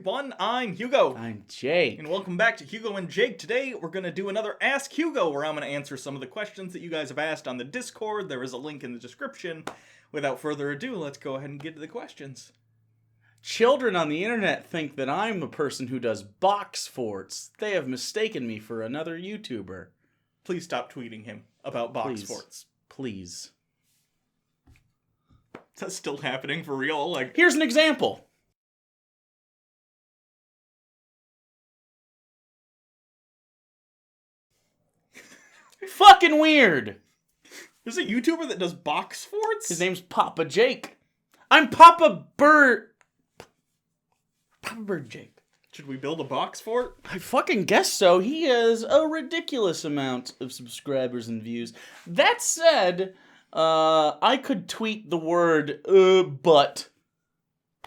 CheapeOne. I'm Hugo. I'm Jake. And welcome back to Hugo and Jake. Today we're going to do another Ask Hugo, where I'm going to answer some of the questions that you guys have asked on the Discord. There is a link in the description. Without further ado, let's go ahead and get to the questions. Children on the internet think that I'm a person who does box forts. They have mistaken me for another YouTuber. Please stop tweeting him about box forts. Please. Is that still happening for real? Here's an example. Fucking weird. There's a YouTuber that does box forts? His name's Papa Jake. I'm Papa Bird Jake. Should we build a box fort? I fucking guess so. He has a ridiculous amount of subscribers and views. That said, I could tweet the word but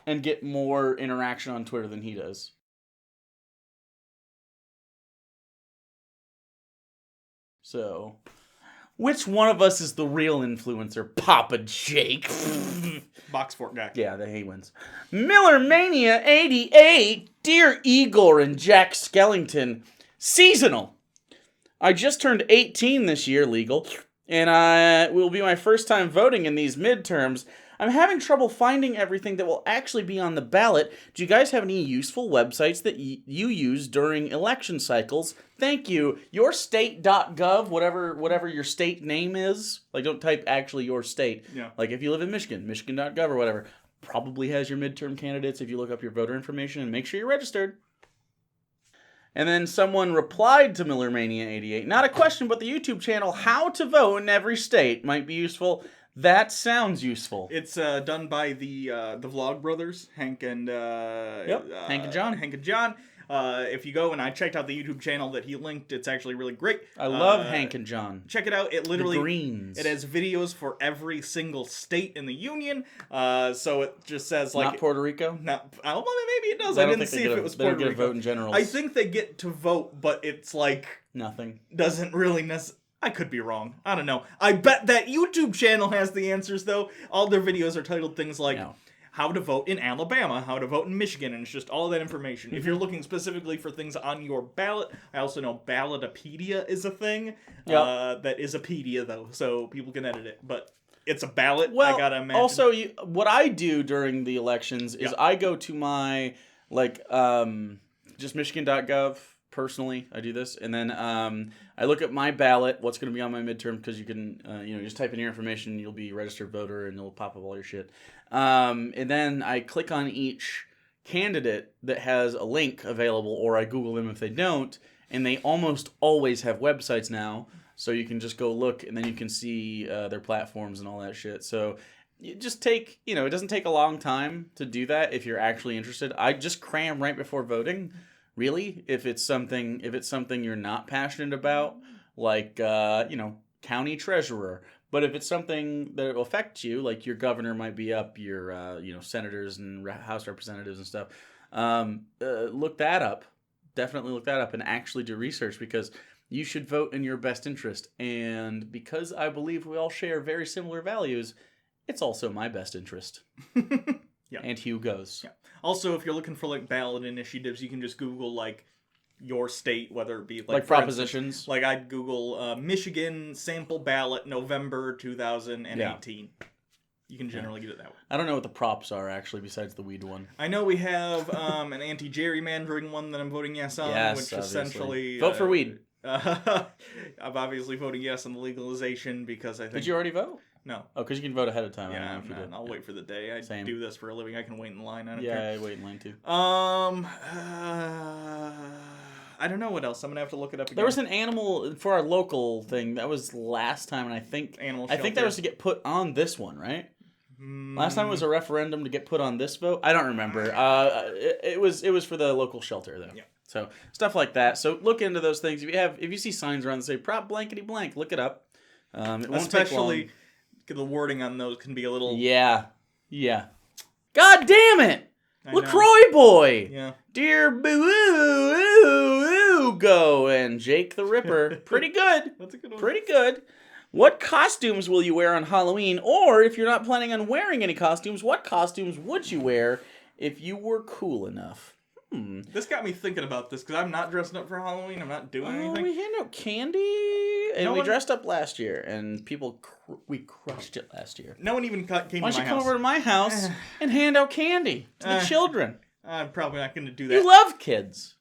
and get more interaction on Twitter than he does. So, which one of us is the real influencer? Papa Jake. Box fort guy. Yeah, he wins. Miller Mania 88. Dear Igor and Jack Skellington. Seasonal. I just turned 18 this year, legal, and will be my first time voting in these midterms. I'm having trouble finding everything that will actually be on the ballot. Do you guys have any useful websites that you use during election cycles? Thank you. Yourstate.gov, whatever your state name is. Like, don't type actually your state. Yeah. Like, if you live in Michigan, michigan.gov or whatever. Probably has your midterm candidates if you look up your voter information, and make sure you're registered. And then someone replied to MillerMania88. Not a question, but the YouTube channel, How to Vote in Every State, might be useful. That sounds useful. It's done by the Vlog brothers, Hank and Hank and John. Hank and John. If you go and I checked out the YouTube channel that he linked, it's actually really great. I love Hank and John. Check it out. It literally the Greens. It has videos for every single state in the union. So it just says like not Puerto Rico. Not well, maybe it does. I didn't see if it was Puerto Rico. They don't get a vote in general. I think they get to vote, but it's like nothing. Doesn't really necessarily. I could be wrong. I don't know. I bet that YouTube channel has the answers, though. All their videos are titled things like how to vote in Alabama, how to vote in Michigan, and it's just all that information. If you're looking specifically for things on your ballot, I also know Ballotopedia is a thing. That is a pedia, though, so people can edit it. But it's a ballot, well, I gotta imagine. Also, what I do during the elections is I go to my, just michigan.gov. Personally, I do this, and then I look at my ballot, what's going to be on my midterm, because you can, just type in your information, you'll be a registered voter, and it'll pop up all your shit. And then I click on each candidate that has a link available, or I Google them if they don't, and they almost always have websites now, so you can just go look, and then you can see their platforms and all that shit. So you just take, it doesn't take a long time to do that if you're actually interested. I just cram right before voting. Really, if it's something you're not passionate about, like county treasurer, but if it's something that will affect you, like your governor might be up, your senators and House representatives and stuff, look that up. Definitely look that up and actually do research, because you should vote in your best interest. And because I believe we all share very similar values, it's also my best interest. Yeah. And Hugo's. Yeah. Also, if you're looking for ballot initiatives, you can just Google your state, whether it be like propositions. Instance, I'd Google Michigan sample ballot November 2018. Yeah. You can generally get it that way. I don't know what the props are actually, besides the weed one. I know we have an anti-gerrymandering one that I'm voting yes on, which obviously. Essentially vote for weed. I'm obviously voting yes on the legalization because I think. Did you already vote? No. Oh, because you can vote ahead of time. Yeah, I'll wait for the day. I do this for a living. I can wait in line. I don't care. I wait in line too. I don't know what else. I'm gonna have to look it up again. There was an animal for our local thing that was last time, and I think that was to get put on this one, right? Last time it was a referendum to get put on this vote. I don't remember. It was for the local shelter though. Yeah. So stuff like that. So look into those things. If you see signs around that say prop blankety blank, look it up. It won't take long. The wording on those can be a little... Yeah. God damn it! LaCroix boy! Yeah. Dear Hugo and Jake the Ripper. Pretty good. That's a good one. Pretty good. What costumes will you wear on Halloween? Or if you're not planning on wearing any costumes, what costumes would you wear if you were cool enough? This got me thinking about this, because I'm not dressing up for Halloween. I'm not doing anything. We hand out candy, and we dressed up last year, and we crushed it last year. No one even came to my house. Why don't you come over to my house and hand out candy to the children? I'm probably not going to do that. You love kids.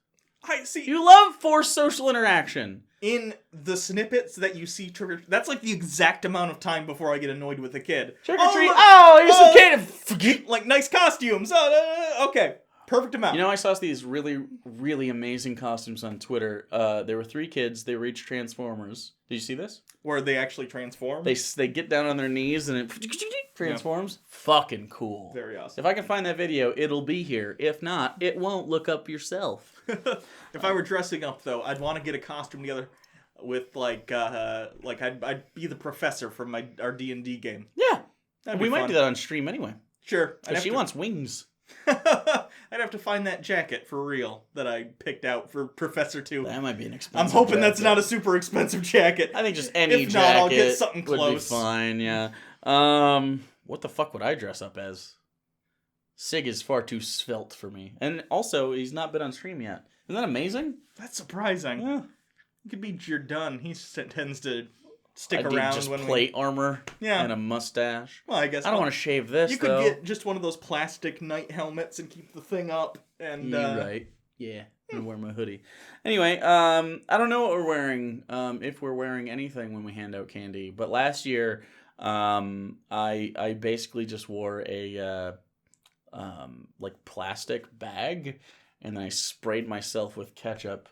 I see. You love forced social interaction. In the snippets that you see, that's like the exact amount of time before I get annoyed with a kid. Trick or treat. Oh, he's a kid. Like nice costumes. Okay. Perfect amount. You know, I saw these really, really amazing costumes on Twitter. There were 3 kids. They were each Transformers. Did you see this? Where they actually transform? They get down on their knees and it transforms. Yeah. Fucking cool. Very awesome. If I can find that video, it'll be here. If not, it won't. Look up yourself. If I were dressing up, though, I'd want to get a costume together with, I'd be the professor from our D&D game. Yeah. We might do that on stream anyway. Sure. Because she wants wings. I'd have to find that jacket for real that I picked out for Professor 2. That might be an expensive I'm hoping jacket. That's not a super expensive jacket. I think just any if jacket not, I'll get something close. Would be fine, yeah. What the fuck would I dress up as? Sig is far too svelte for me. And also, he's not been on stream yet. Isn't that amazing? That's surprising. Yeah. You could be Jerdun. He tends to stick I around just when plate armor and a mustache. Well, I guess I don't want to shave this. You could get just one of those plastic night helmets and keep the thing up. And you're right. Yeah, I'm gonna wear my hoodie. Anyway, I don't know what we're wearing. If we're wearing anything when we hand out candy, but last year, I basically just wore a plastic bag, and I sprayed myself with ketchup.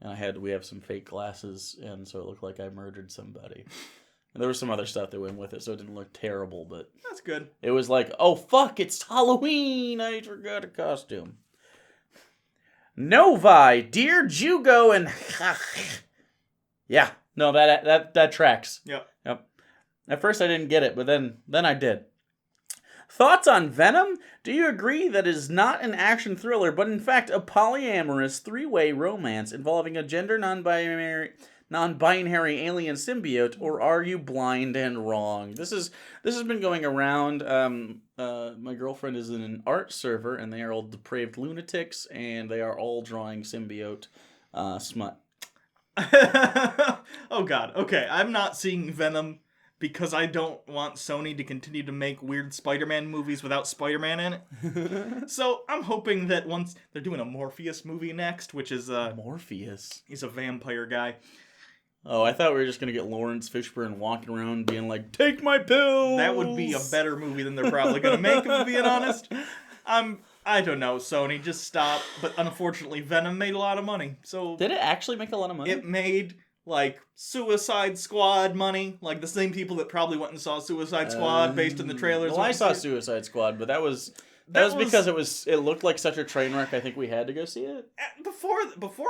And we have some fake glasses, and so it looked like I murdered somebody. And there was some other stuff that went with it, so it didn't look terrible, but... That's good. It was like, oh, fuck, it's Halloween! I forgot a costume. Novi, Dear Hugo, and... Yeah, no, that tracks. Yep. At first I didn't get it, but then I did. Thoughts on Venom? Do you agree that it is not an action thriller, but in fact a polyamorous 3-way romance involving a gender non-binary alien symbiote, or are you blind and wrong? This has been going around. My girlfriend is in an art server, and they are all depraved lunatics, and they are all drawing symbiote smut. Oh god, okay, I'm not seeing Venom because I don't want Sony to continue to make weird Spider-Man movies without Spider-Man in it. So I'm hoping that once they're doing a Morpheus movie next, which is Morpheus. He's a vampire guy. Oh, I thought we were just gonna get Lawrence Fishburne walking around being like, "Take my pills." That would be a better movie than they're probably gonna make, if I'm being honest. I don't know, Sony, just stop. But unfortunately, Venom made a lot of money. So did it actually make a lot of money? It made Suicide Squad money, like the same people that probably went and saw Suicide Squad based on the trailers. Well, I saw Suicide Squad, but that was because it looked like such a train wreck. I think we had to go see it. Before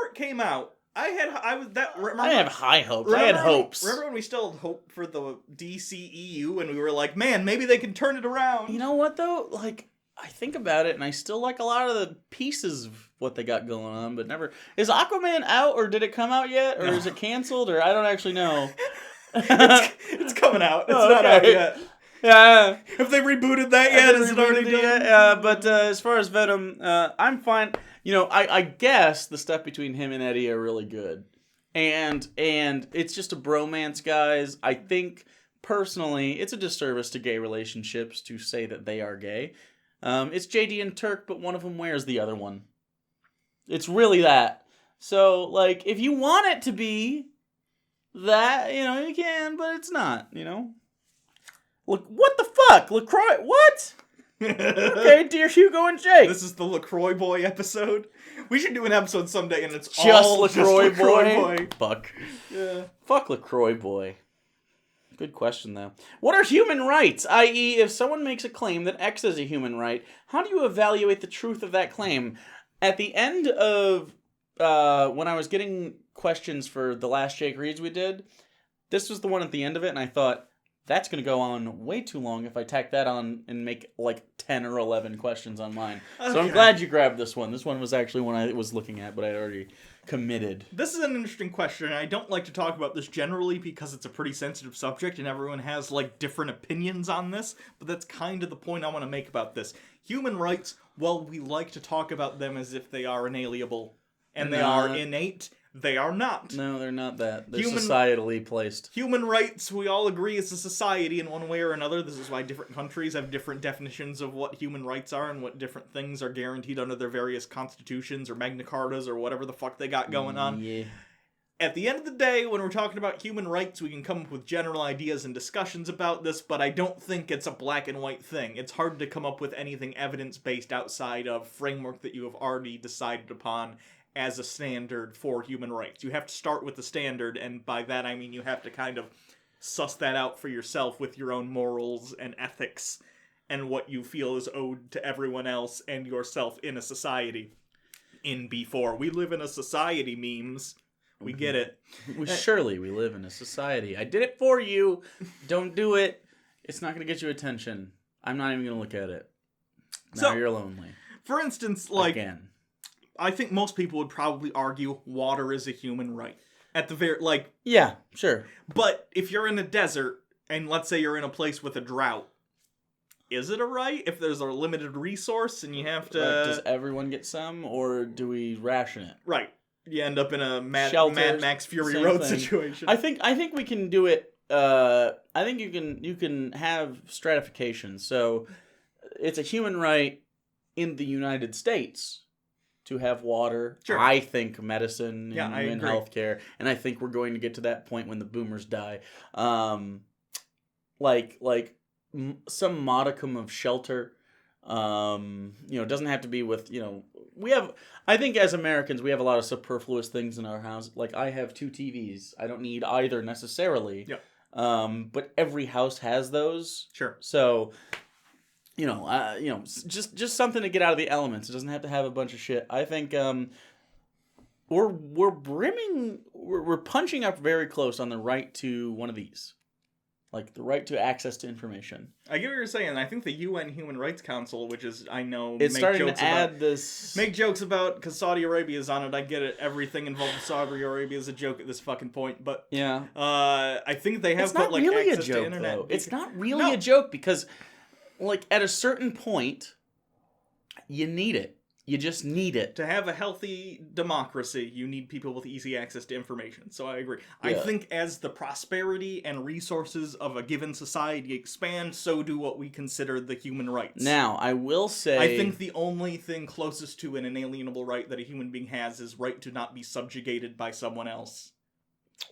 it came out, I didn't have high hopes. I had hopes. Remember when we still had hope for the DCEU, and we were like, man, maybe they can turn it around. You know what though? I think about it, and I still like a lot of the pieces of what they got going on, but never... Is Aquaman out, or did it come out yet? Or is it canceled, or I don't actually know. It's coming out. It's not out yet. Yeah. If they rebooted that yet, is it already done? Yeah, but as far as Venom, I'm fine. You know, I guess the stuff between him and Eddie are really good. And it's just a bromance, guys. I think, personally, it's a disservice to gay relationships to say that they are gay. It's JD and Turk, but one of them wears the other one. It's really that. So, if you want it to be that, you can, but it's not, Look, what the fuck? LaCroix, what? Okay, Dear Hugo and Jake. This is the LaCroix Boy episode. We should do an episode someday, and it's just all LaCroix just LaCroix Boy. Fuck. Yeah. Fuck LaCroix Boy. Good question, though. What are human rights? I.e., if someone makes a claim that X is a human right, how do you evaluate the truth of that claim? At the end of when I was getting questions for the last Jake Reads we did, this was the one at the end of it, and I thought, that's going to go on way too long if I tack that on and make 10 or 11 questions on mine. Okay. So I'm glad you grabbed this one. This one was actually one I was looking at, but I had already committed. This is an interesting question, and I don't like to talk about this generally because it's a pretty sensitive subject and everyone has different opinions on this, but that's kind of the point I want to make about this. human rights, well, we like to talk about them as if they are inalienable. And they are innate. They are not. No, they're not that. They're societally placed. Human rights, we all agree, is a society in one way or another. This is why different countries have different definitions of what human rights are and what different things are guaranteed under their various constitutions or Magna Cartas or whatever the fuck they got going on. Yeah. At the end of the day, when we're talking about human rights, we can come up with general ideas and discussions about this, but I don't think it's a black and white thing. It's hard to come up with anything evidence-based outside of framework that you have already decided upon as a standard for human rights. You have to start with the standard, and by that I mean you have to kind of suss that out for yourself with your own morals and ethics and what you feel is owed to everyone else and yourself in a society. In B4, we live in a society, memes. We get it. Surely we live in a society. I did it for you. Don't do it. It's not going to get you attention. I'm not even going to look at it. Now you're lonely. For instance, like... Again. I think most people would probably argue water is a human right. At the very, like... Yeah, sure. But if you're in a desert, and let's say you're in a place with a drought, is it a right if there's a limited resource and you have to... Does everyone get some, or do we ration it? Right. You end up in a Mad Max Fury Road situation. I think we can do it... I think you can have stratification. So, it's a human right in the United States to have water. Sure. I think medicine and healthcare, and I think we're going to get to that point when the boomers die. Like some modicum of shelter. It doesn't have to be with, I think as Americans we have a lot of superfluous things in our house. Like I have 2 TVs. I don't need either necessarily. Yeah. But every house has those. Sure. So just something to get out of the elements. It doesn't have to have a bunch of shit. I think we're punching up very close on the right to one of these, like the right to access to information. I get what you're saying. I think the UN Human Rights Council, which is it's starting to add this, make jokes about because Saudi Arabia is on it. I get it. Everything involved with Saudi Arabia is a joke at this fucking point. But yeah, I think they have put really access a joke, to internet. Though. It's not really a joke because. Like, at a certain point, you need it. You just need it. To have a healthy democracy, you need people with easy access to information. So I agree. Yeah. I think as the prosperity and resources of a given society expand, so do what we consider the human rights. Now, I will say... I think the only thing closest to an inalienable right that a human being has is right to not be subjugated by someone else.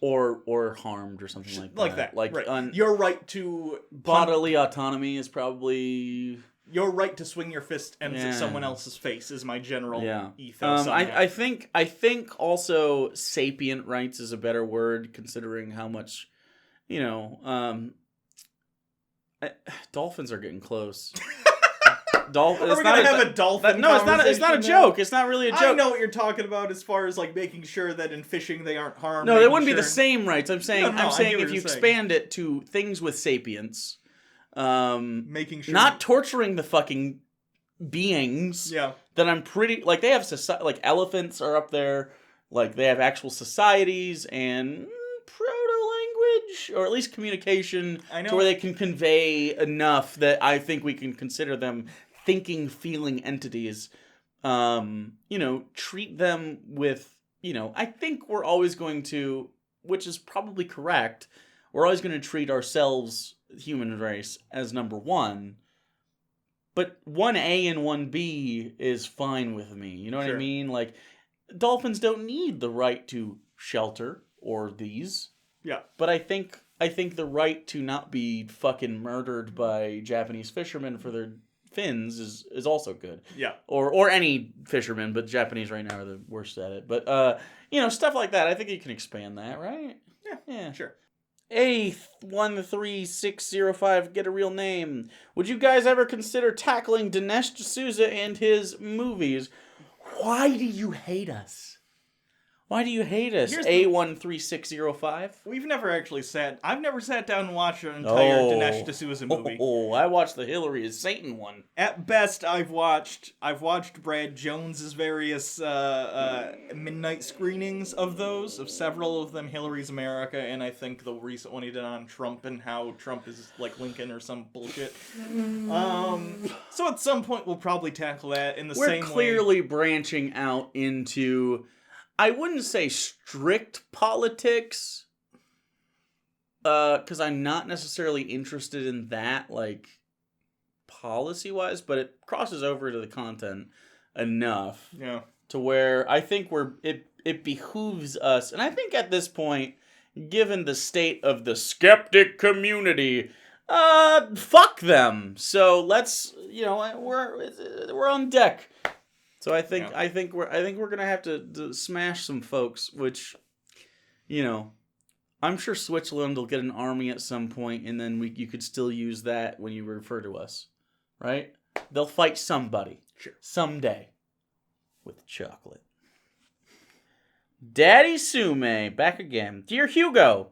Or harmed or something like that. Like right. Your right to... Bodily autonomy is probably... Your right to swing your fist ends at someone else's face is my general ethos. I think also sapient rights is a better word considering how much, dolphins are getting close. Are we gonna have a dolphin? No, it's not a joke. It's not really a joke. I know what you're talking about as far as like making sure that in fishing they aren't harmed. No, they wouldn't be the same rights. I'm saying if you expand it to things with sapience, making sure not torturing the fucking beings. Yeah. That I'm pretty like they have like elephants are up there, like they have actual societies and proto-language or at least communication to where they can convey enough that I think we can consider them thinking, feeling entities. Treat them with, I think we're always going to, which is probably correct, we're always going to treat ourselves, human race, as number one. But 1A and 1B is fine with me. You know what I mean? Like, dolphins don't need the right to shelter or these. Yeah. But I think the right to not be fucking murdered by Japanese fishermen for their fins is also good. Yeah. Or any fishermen, but Japanese right now are the worst at it. But stuff like that. I think you can expand that, right? Yeah. Sure. A13605, get a real name. Would you guys ever consider tackling Dsouza and his movies? Why do you hate us? Why do you hate us? A13605? I've never sat down and watched an entire Dinesh D'Souza movie. I watched the Hillary is Satan one. At best, I've watched Brad Jones's various midnight screenings of those, of several of them, Hillary's America, and I think the recent one he did on Trump and how Trump is like Lincoln or some bullshit. So at some point we'll probably tackle that in the same way. We're clearly branching out into, I wouldn't say strict politics, because I'm not necessarily interested in that, like, policy-wise, but it crosses over to the content enough to where I think it behooves us, and I think at this point, given the state of the skeptic community, fuck them. So let's, we're on deck. So I think we're gonna have to smash some folks, which, I'm sure Switzerland will get an army at some point, and then you could still use that when you refer to us, right? They'll fight somebody, someday, with chocolate. Daddy Sumei, back again. Dear Hugo,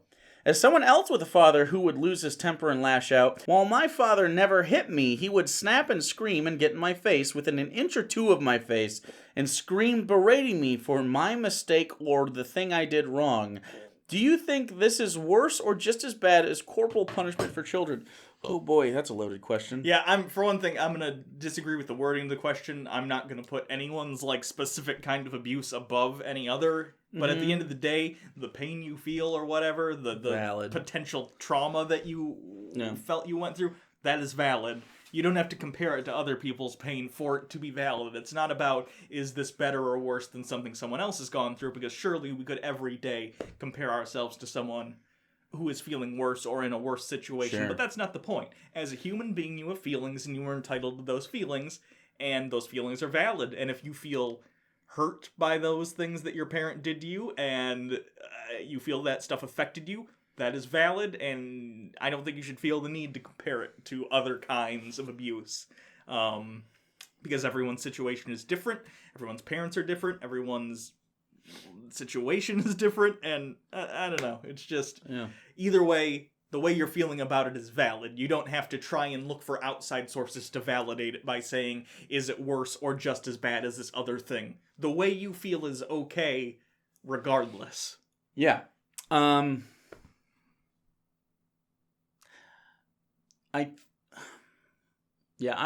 as someone else with a father who would lose his temper and lash out, while my father never hit me, he would snap and scream and get in my face, within an inch or two of my face, and scream berating me for my mistake or the thing I did wrong. Do you think this is worse or just as bad as corporal punishment for children? Oh boy, that's a loaded question. Yeah, for one thing, I'm gonna disagree with the wording of the question. I'm not gonna put anyone's specific kind of abuse above any other. But at the end of the day, the pain you feel or whatever, the potential trauma that you felt you went through, that is valid. You don't have to compare it to other people's pain for it to be valid. It's not about, is this better or worse than something someone else has gone through, because surely we could every day compare ourselves to someone who is feeling worse or in a worse situation. Sure. But that's not the point. As a human being, you have feelings, and you are entitled to those feelings, and those feelings are valid. And if you feel hurt by those things that your parent did to you, and you feel that stuff affected you, that is valid, and I don't think you should feel the need to compare it to other kinds of abuse. Because everyone's situation is different, everyone's parents are different, everyone's situation is different, and I don't know, it's just, either way, the way you're feeling about it is valid. You don't have to try and look for outside sources to validate it by saying, is it worse or just as bad as this other thing? The way you feel is okay, regardless. Yeah. I'm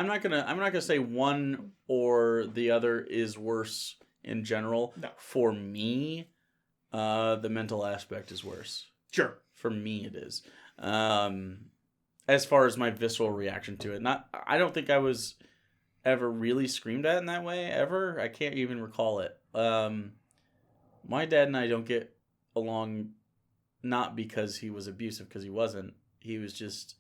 not gonna say one or the other is worse in general. No. For For me, the mental aspect is worse. Sure. For me, it is. As far as my visceral reaction to it, I don't think I was ever really screamed at in that way ever. I can't even recall it. My dad and I don't get along, not because he was abusive, because he wasn't. He was just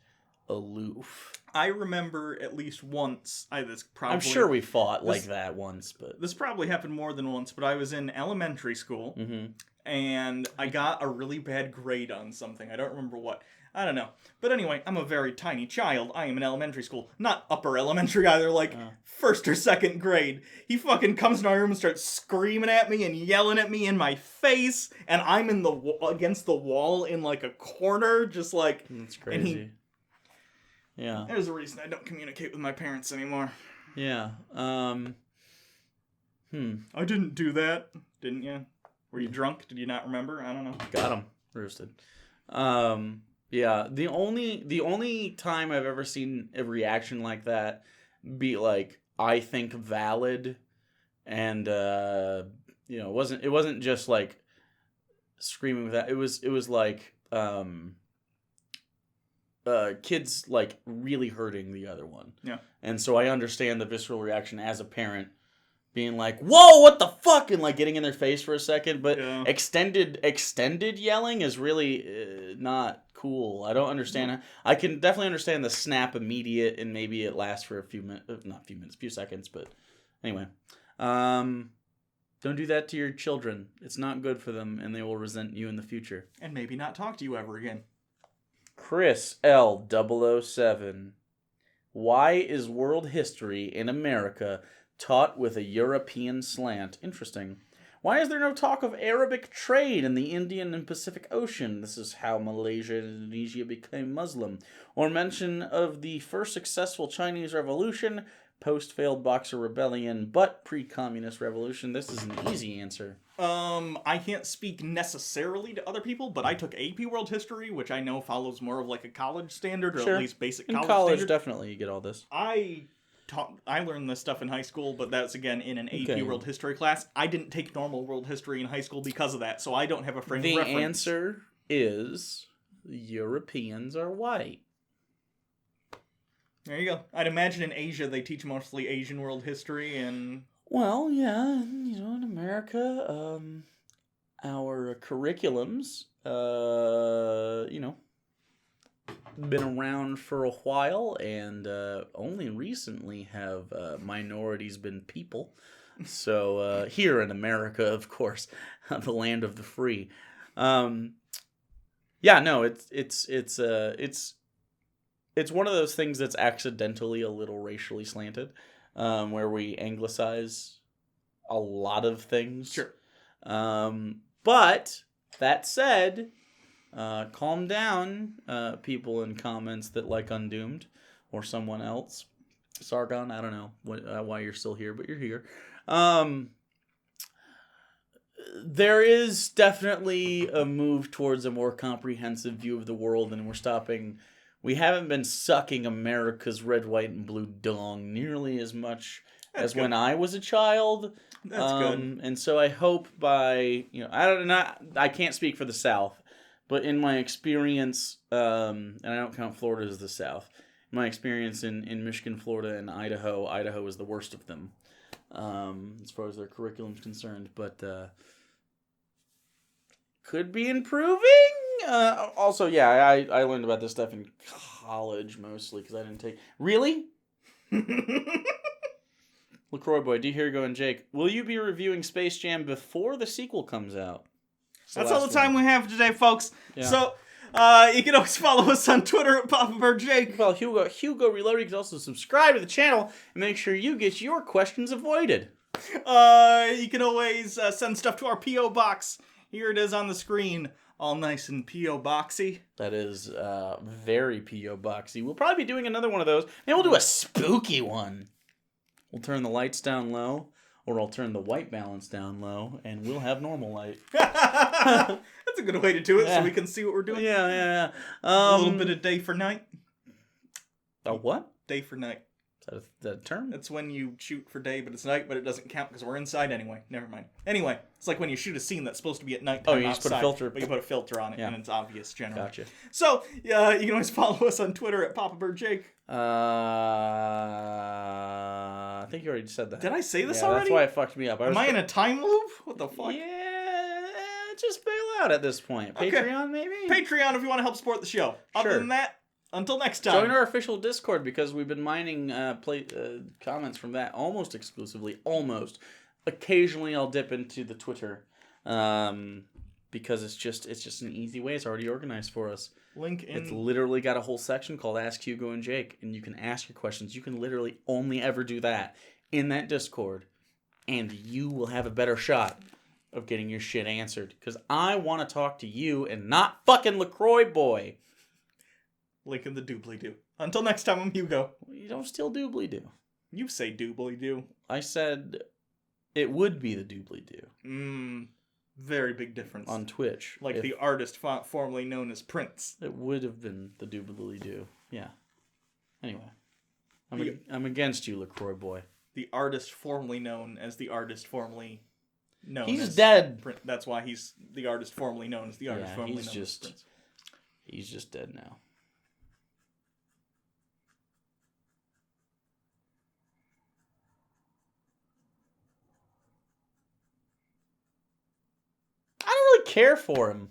aloof. I remember at least once. I'm sure we fought like that once, but this probably happened more than once. But I was in elementary school, and I got a really bad grade on something. I don't remember what. I don't know. But anyway, I'm a very tiny child. I am in elementary school. Not upper elementary either, first or second grade. He fucking comes in my room and starts screaming at me and yelling at me in my face. And I'm against the wall in a corner, just That's crazy. Yeah. There's a reason I don't communicate with my parents anymore. Yeah. I didn't do that. Didn't you? Were you drunk? Did you not remember? I don't know. Got him. Roasted. Yeah. The only time I've ever seen a reaction like that be I think valid, and it wasn't just screaming with that. It was kids really hurting the other one. Yeah. And so I understand the visceral reaction as a parent being whoa, what the fuck? And getting in their face for a second. But extended yelling is really not cool. I don't understand. I can definitely understand the snap immediate, and maybe it lasts for a few seconds. But anyway, don't do that to your children. It's not good for them, and they will resent you in the future. And maybe not talk to you ever again. Chris L007. Why is world history in America taught with a European slant? Interesting. Why is there no talk of Arabic trade in the Indian and Pacific Ocean? This is how Malaysia and Indonesia became Muslim. Or mention of the first successful Chinese Revolution, post-failed Boxer Rebellion, but pre-communist revolution. This is an easy answer. I can't speak necessarily to other people, but I took AP World History, which I know follows more of like a college standard, or at least basic college standard. Definitely you get all this. I learned this stuff in high school, but that's again in an AP World History class. I didn't take normal World History in high school because of that, so I don't have a frame of reference. The answer is Europeans are white. There you go. I'd imagine in Asia they teach mostly Asian world history and... Well, yeah, in America, our curriculums, been around for a while, and only recently have minorities been people. So here in America, of course, the land of the free. It's one of those things that's accidentally a little racially slanted, where we anglicize a lot of things. Sure. But that said, calm down, people in comments that like Undoomed or someone else. Sargon, I don't know why you're still here, but you're here. There is definitely a move towards a more comprehensive view of the world, and we haven't been sucking America's red, white, and blue dong nearly as much as when I was a child. That's good. And so I hope by, I can't speak for the South, but in my experience, and I don't count Florida as the South, my experience in Michigan, Florida, and Idaho is the worst of them, as far as their curriculum is concerned, but could be improving. Also, yeah, I learned about this stuff in college mostly because I didn't take... Really? LaCroix Boy, D. Hugo, and Jake, will you be reviewing Space Jam before the sequel comes out? That's all the time we have today, folks. Yeah. So, you can always follow us on Twitter at PapaBearJake. Well, Hugo Reloaded, you can also subscribe to the channel and make sure you get your questions avoided. You can always send stuff to our P.O. Box. Here it is on the screen. All nice and P.O. Boxy. That is very P.O. Boxy. We'll probably be doing another one of those. Maybe we'll do a spooky one. We'll turn the lights down low, or I'll turn the white balance down low, and we'll have normal light. That's a good way to do it, so we can see what we're doing. Yeah. A little bit of day for night. A what? Day for night. Is that a term? It's when you shoot for day, but it's night, but it doesn't count because we're inside anyway. Never mind. Anyway, it's like when you shoot a scene that's supposed to be at night time you just put a filter. But you put a filter on it, and it's obvious generally. Gotcha. So, you can always follow us on Twitter at PapaBearJake. I think you already said that. Did I say this already? That's why it fucked me up. Am I in a time loop? What the fuck? Yeah, just bail out at this point. Patreon, maybe? Patreon if you want to help support the show. Other than that, until next time. Join our official Discord because we've been mining comments from that almost exclusively. Almost. Occasionally I'll dip into the Twitter because it's just an easy way. It's already organized for us. Link in. It's literally got a whole section called Ask Hugo and Jake, and you can ask your questions. You can literally only ever do that in that Discord, and you will have a better shot of getting your shit answered. Because I want to talk to you and not fucking LaCroix Boy. Link in the doobly-doo. Until next time, I'm Hugo. You don't still doobly-doo. You say doobly-doo. I said it would be the doobly-doo. Very big difference. On Twitch. Like the artist formerly known as Prince. It would have been the doobly-doo. Yeah. Anyway. I'm against you, LaCroix Boy. The artist formerly known as the artist formerly known He's dead. Prince. That's why he's the artist formerly known as the artist formerly known as Prince. He's just dead now. I don't really care for him.